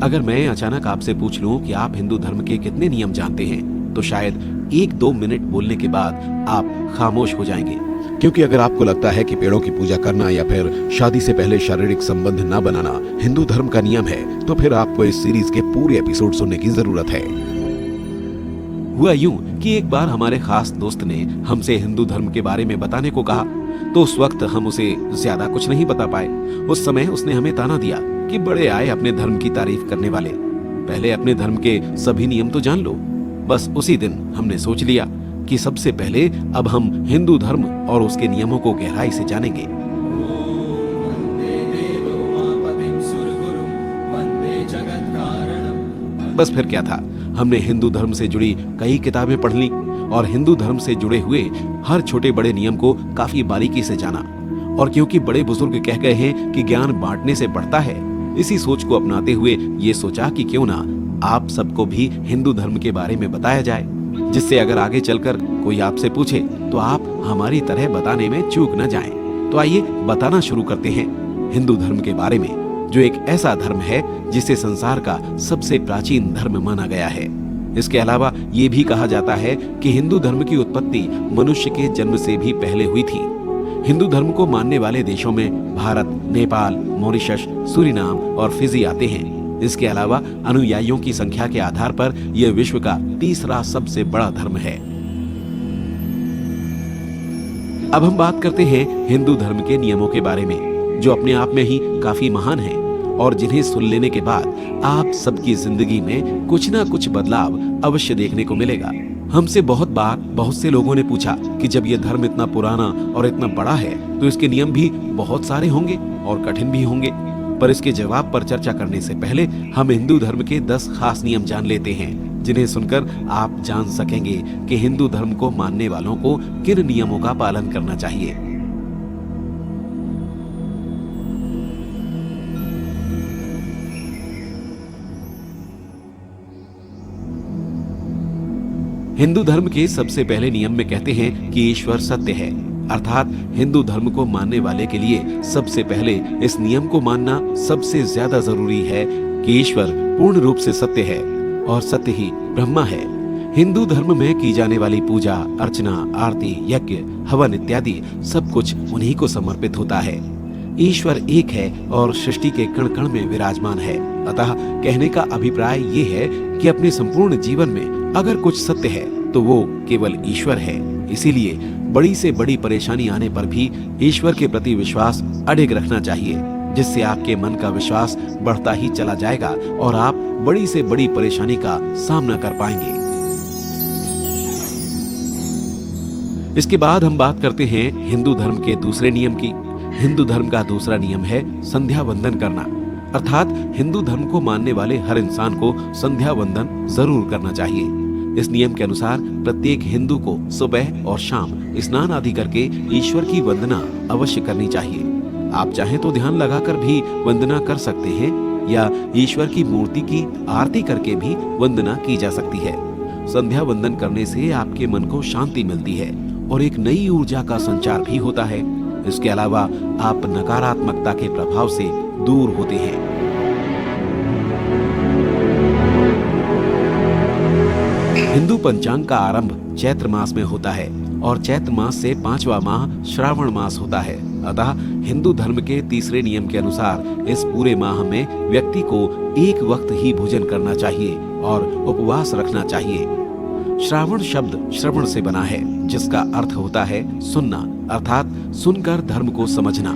अगर मैं अचानक आपसे पूछ लूं कि आप हिंदू धर्म के कितने नियम जानते हैं, तो शायद 1-2 मिनट बोलने के बाद आप खामोश हो जाएंगे। क्योंकि अगर आपको लगता है कि पेड़ों की पूजा करना या फिर शादी से पहले शारीरिक संबंध न बनाना हिंदू धर्म का नियम है, तो फिर आपको इस सीरीज के पूरे एपिसोड सुनने की जरूरत है। हुआ यूं कि एक बार हमारे खास दोस्त ने हमसे हिंदू धर्म के बारे में बताने को कहा, तो उस वक्त हम उसे ज्यादा कुछ नहीं बता पाए। उस समय उसने हमें ताना दिया कि बड़े आए अपने धर्म की तारीफ करने वाले, पहले अपने धर्म के सभी नियम तो जान लो। बस उसी दिन हमने सोच लिया कि सबसे पहले अब हम हिंदू धर्म और उसके नियमों को गहराई से जानेंगे। बस फिर क्या था, हमने हिंदू धर्म से जुड़ी कई किताबें पढ़ ली और हिंदू धर्म से जुड़े हुए हर छोटे बड़े नियम को काफी बारीकी से जाना। और क्योंकि बड़े बुजुर्ग कह गए हैं कि ज्ञान बांटने से बढ़ता है, इसी सोच को अपनाते हुए ये सोचा कि क्यों ना आप सबको भी हिंदू धर्म के बारे में बताया जाए, जिससे अगर आगे चलकर कोई आपसे पूछे तो आप हमारी तरह बताने में चूक न जाएं। तो आइए बताना शुरू करते हैं हिंदू धर्म के बारे में, जो एक ऐसा धर्म है जिसे संसार का सबसे प्राचीन धर्म माना गया है। इसके अलावा ये भी कहा जाता है कि हिंदू धर्म की उत्पत्ति मनुष्य के जन्म से भी पहले हुई थी। हिंदू धर्म को मानने वाले देशों में भारत, नेपाल, मॉरिशस, सूरीनाम और फिजी आते हैं। इसके अलावा अनुयायियों की संख्या के आधार पर यह विश्व का तीसरा सबसे बड़ा धर्म है। अब हम बात करते हैं हिंदू धर्म के नियमों के बारे में, जो अपने आप में ही काफी महान हैं और जिन्हें सुन लेने के बाद आप सबकी जिंदगी में कुछ ना कुछ बदलाव अवश्य देखने को मिलेगा। हमसे बहुत बार बहुत से लोगों ने पूछा कि जब यह धर्म इतना पुराना और इतना बड़ा है, तो इसके नियम भी बहुत सारे होंगे और कठिन भी होंगे। पर इसके जवाब पर चर्चा करने से पहले हम हिंदू धर्म के 10 खास नियम जान लेते हैं, जिन्हें सुनकर आप जान सकेंगे कि हिंदू धर्म को मानने वालों को किन नियमों का पालन करना चाहिए। हिंदू धर्म के सबसे पहले नियम में कहते हैं कि ईश्वर सत्य है, अर्थात हिंदू धर्म को मानने वाले के लिए सबसे पहले इस नियम को मानना सबसे ज्यादा जरूरी है कि ईश्वर पूर्ण रूप से सत्य है और सत्य ही ब्रह्मा है। हिंदू धर्म में की जाने वाली पूजा, अर्चना, आरती, यज्ञ, हवन इत्यादि सब कुछ उन्हीं को समर्पित होता है। ईश्वर एक है और सृष्टि के कण कण में विराजमान है। अतः कहने का अभिप्राय ये है कि अपने संपूर्ण जीवन में अगर कुछ सत्य है तो वो केवल ईश्वर है। इसीलिए बड़ी से बड़ी परेशानी आने पर भी ईश्वर के प्रति विश्वास अडिग रखना चाहिए, जिससे आपके मन का विश्वास बढ़ता ही चला जाएगा और आप बड़ी से बड़ी परेशानी का सामना कर पाएंगे। इसके बाद हम बात करते हैं हिंदू धर्म के दूसरे नियम की। हिंदू धर्म का दूसरा नियम है संध्या वंदन करना, अर्थात हिंदू धर्म को मानने वाले हर इंसान को संध्या वंदन जरूर करना चाहिए। इस नियम के अनुसार प्रत्येक हिंदू को सुबह और शाम स्नान आदि करके ईश्वर की वंदना अवश्य करनी चाहिए। आप चाहें तो ध्यान लगाकर भी वंदना कर सकते हैं या ईश्वर की मूर्ति की आरती करके भी वंदना की जा सकती है। संध्या वंदन करने से आपके मन को शांति मिलती है और एक नई ऊर्जा का संचार भी होता है। इसके अलावा आप नकारात्मकता के प्रभाव से दूर होते हैं। हिंदू पंचांग का आरंभ चैत्र मास में होता है और चैत्र मास से 5वां माह श्रावण मास होता है। अतः हिंदू धर्म के तीसरे नियम के अनुसार इस पूरे माह में व्यक्ति को एक वक्त ही भोजन करना चाहिए और उपवास रखना चाहिए। श्रावण शब्द श्रवण से बना है, जिसका अर्थ होता है सुनना, अर्थात सुनकर धर्म को समझना।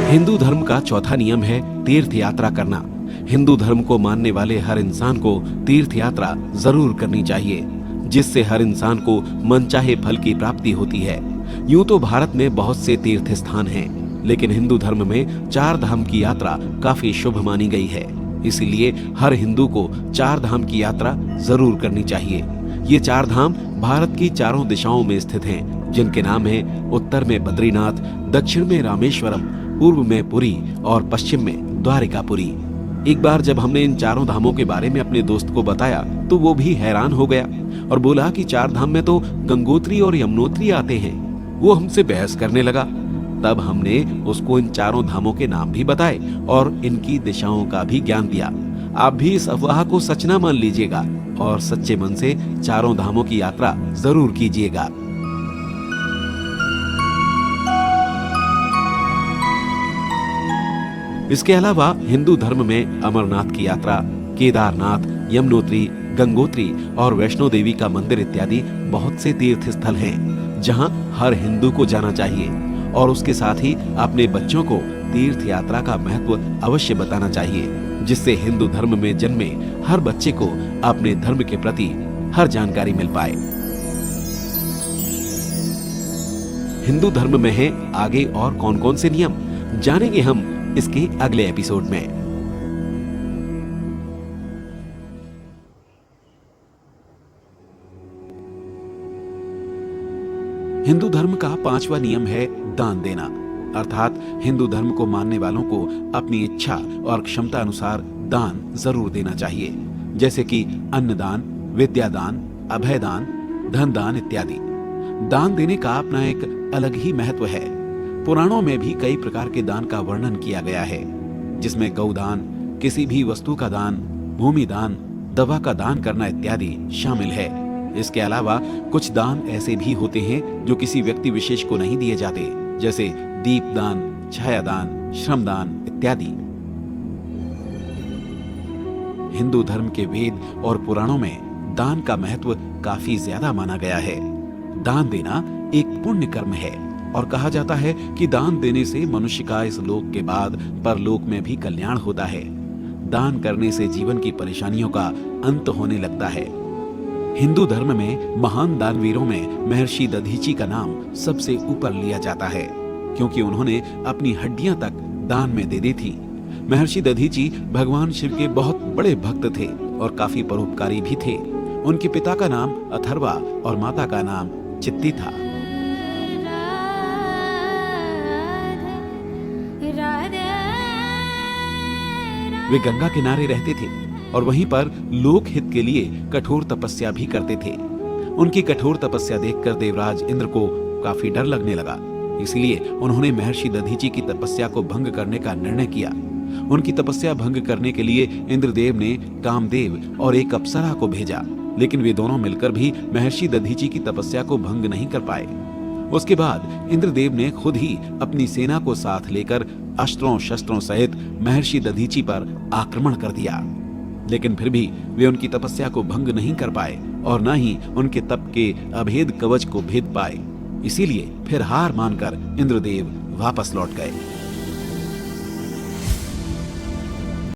हिंदू धर्म का चौथा नियम है तीर्थ यात्रा करना। हिंदू धर्म को मानने वाले हर इंसान को तीर्थ यात्रा जरूर करनी चाहिए, जिससे हर इंसान को मनचाहे फल की प्राप्ति होती है। यूं तो भारत में बहुत से तीर्थ स्थान हैं, लेकिन हिंदू धर्म में 4 धाम की यात्रा काफी शुभ मानी गई है। इसीलिए हर हिंदू को 4 धाम की यात्रा जरूर करनी चाहिए। ये 4 धाम भारत की चारों दिशाओं में स्थित हैं, जिनके नाम हैं उत्तर में बद्रीनाथ, दक्षिण में रामेश्वरम, पूर्व में पुरी और पश्चिम में द्वारिकापुरी। एक बार जब हमने इन 4 धामों के बारे में अपने दोस्त को बताया तो वो भी हैरान हो गया और बोला कि 4 धाम में तो गंगोत्री और यमुनोत्री आते हैं। वो हमसे बहस करने लगा। तब हमने उसको इन चारों धामों के नाम भी बताए और इनकी दिशाओं का भी ज्ञान दिया। आप भी इस अफवाह को सच ना मान लीजिएगा और सच्चे मन से चारों धामों की यात्रा जरूर कीजिएगा। इसके अलावा हिंदू धर्म में अमरनाथ की यात्रा, केदारनाथ, यमुनोत्री, गंगोत्री और वैष्णो देवी का मंदिर इत्यादि बहुत से तीर्थ स्थल हैं, जहां हर हिंदू को जाना चाहिए और उसके साथ ही अपने बच्चों को तीर्थ यात्रा का महत्व अवश्य बताना चाहिए, जिससे हिंदू धर्म में जन्मे हर बच्चे को अपने धर्म के प्रति हर जानकारी मिल पाए। हिंदू धर्म में है आगे और कौन कौन से नियम, जानेंगे हम इसके अगले एपिसोड में। हिंदू धर्म का 5वां नियम है दान देना, अर्थात हिंदू धर्म को मानने वालों को अपनी इच्छा और क्षमता अनुसार दान जरूर देना चाहिए, जैसे कि अन्नदान, विद्यादान, अभयदान, धन दान इत्यादि। दान देने का अपना एक अलग ही महत्व है। पुराणों में भी कई प्रकार के दान का वर्णन किया गया है, जिसमें गौदान, किसी भी वस्तु का दान, भूमि दान, दवा का दान करना इत्यादि शामिल है। इसके अलावा कुछ दान ऐसे भी होते हैं जो किसी व्यक्ति विशेष को नहीं दिए जाते, जैसे दीपदान, छायादान, श्रमदान इत्यादि। हिंदू धर्म के वेद और पुराणों में दान का महत्व काफी ज्यादा माना गया है। दान देना एक पुण्य कर्म है और कहा जाता है कि दान देने से मनुष्य का इस लोक के बाद परलोक में भी कल्याण होता है। दान करने से जीवन की परेशानियों का अंत होने लगता है। हिंदू धर्म में महान दानवीरों में महर्षि दधीची का नाम सबसे ऊपर लिया जाता है, क्योंकि उन्होंने अपनी हड्डियां तक दान में दे दी थी। महर्षि दधीची भगवान शिव के बहुत बड़े भक्त थे और काफी परोपकारी भी थे। उनके पिता का नाम अथर्वा और माता का नाम चित्ती था। वे गंगा किनारे रहते थे और वहीं पर लोक हित के लिए कठोर तपस्या भी करते थे। उनकी कठोर तपस्या देखकर देवराज इंद्र को काफी डर लगने लगा, इसलिए उन्होंने महर्षि दधीची की तपस्या को भंग करने का निर्णय किया। उनकी तपस्या भंग करने के लिए इंद्रदेव ने कामदेव और एक अप्सरा को भेजा, लेकिन वे दोनों मिलकर भी महर्षि दधीची की तपस्या को भंग नहीं कर पाए। उसके बाद इंद्रदेव ने खुद ही अपनी सेना को साथ लेकर अस्त्रों शस्त्रों सहित महर्षि दधीची पर आक्रमण कर दिया, लेकिन फिर भी वे उनकी तपस्या को भंग नहीं कर पाए और न ही उनके तप के अभेद कवच को भेद पाए। इसीलिए फिर हार मानकर इंद्रदेव वापस लौट गए।